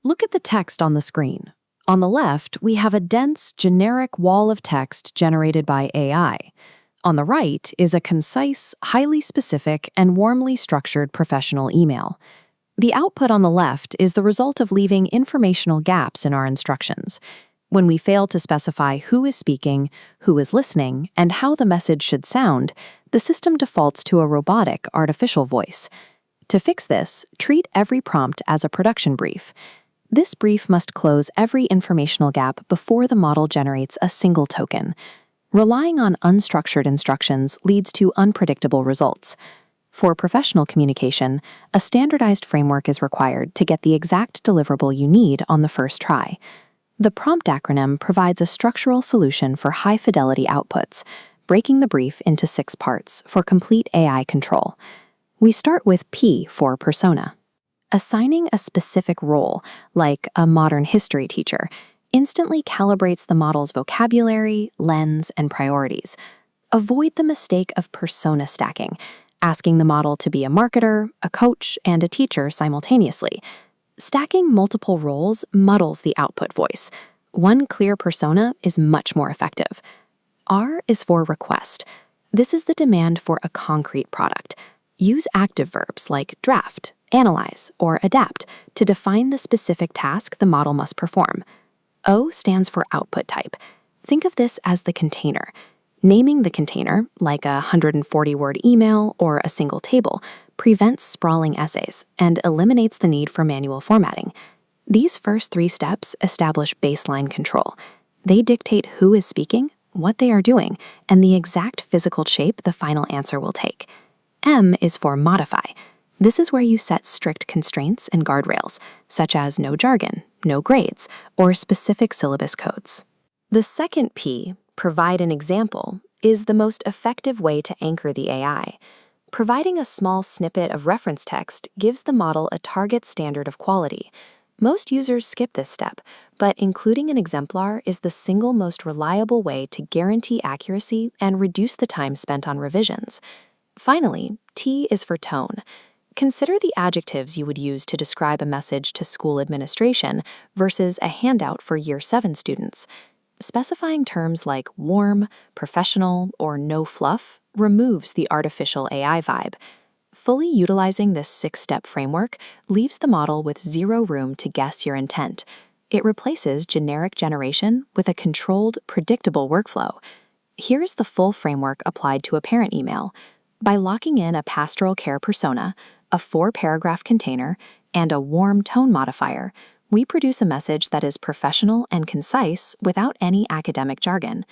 Look at the text on the screen. On the left, we have a dense, generic wall of text generated by AI. On the right is a concise, highly specific, and warmly structured professional email. The output on the left is the result of leaving informational gaps in our instructions. When we fail to specify who is speaking, who is listening, and how the message should sound, the system defaults to a robotic, artificial voice. To fix this, treat every prompt as a production brief. This brief must close every informational gap before the model generates a single token. Relying on unstructured instructions leads to unpredictable results. For professional communication, a standardized framework is required to get the exact deliverable you need on the first try. The prompt acronym provides a structural solution for high-fidelity outputs, breaking the brief into 6 parts for complete AI control. We start with P for persona. Assigning a specific role, like a modern history teacher, instantly calibrates the model's vocabulary, lens, and priorities. Avoid the mistake of persona stacking, asking the model to be a marketer, a coach, and a teacher simultaneously. Stacking multiple roles muddles the output voice. One clear persona is much more effective. R is for request. This is the demand for a concrete product. Use active verbs like draft, analyze, or adapt to define the specific task the model must perform. O stands for output type. Think of this as the container. Naming the container, like a 140-word email or a single table, prevents sprawling essays and eliminates the need for manual formatting. These first 3 steps establish baseline control. They dictate who is speaking, what they are doing, and the exact physical shape the final answer will take. M is for modify. This is where you set strict constraints and guardrails, such as no jargon, no grades, or specific syllabus codes. The second P, provide an example, is the most effective way to anchor the AI. Providing a small snippet of reference text gives the model a target standard of quality. Most users skip this step, but including an exemplar is the single most reliable way to guarantee accuracy and reduce the time spent on revisions. Finally, T is for tone. Consider the adjectives you would use to describe a message to school administration versus a handout for Year 7 students. Specifying terms like warm, professional, or no fluff removes the artificial AI vibe. Fully utilizing this 6-step framework leaves the model with 0 room to guess your intent. It replaces generic generation with a controlled, predictable workflow. Here's the full framework applied to a parent email. By locking in a pastoral care persona, a 4-paragraph container, and a warm tone modifier, we produce a message that is professional and concise without any academic jargon.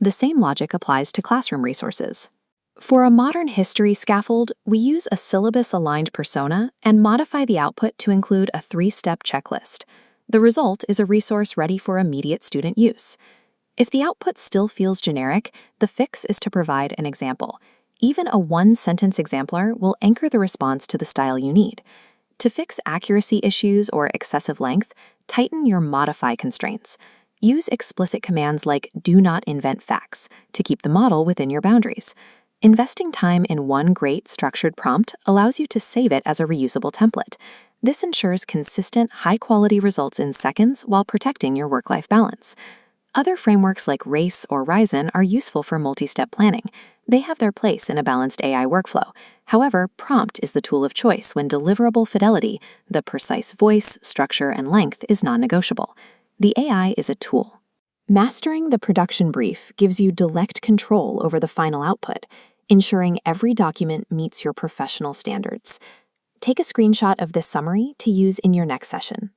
The same logic applies to classroom resources. For a modern history scaffold, we use a syllabus-aligned persona and modify the output to include a 3-step checklist. The result is a resource ready for immediate student use. If the output still feels generic, the fix is to provide an example. Even a 1-sentence exemplar will anchor the response to the style you need. To fix accuracy issues or excessive length, tighten your modify constraints. Use explicit commands like do not invent facts to keep the model within your boundaries. Investing time in one great structured prompt allows you to save it as a reusable template. This ensures consistent, high-quality results in seconds while protecting your work-life balance. Other frameworks like RACE or Ryzen are useful for multi-step planning. They have their place in a balanced AI workflow. However, prompt is the tool of choice when deliverable fidelity, the precise voice, structure, and length is non-negotiable. The AI is a tool. Mastering the production brief gives you direct control over the final output, ensuring every document meets your professional standards. Take a screenshot of this summary to use in your next session.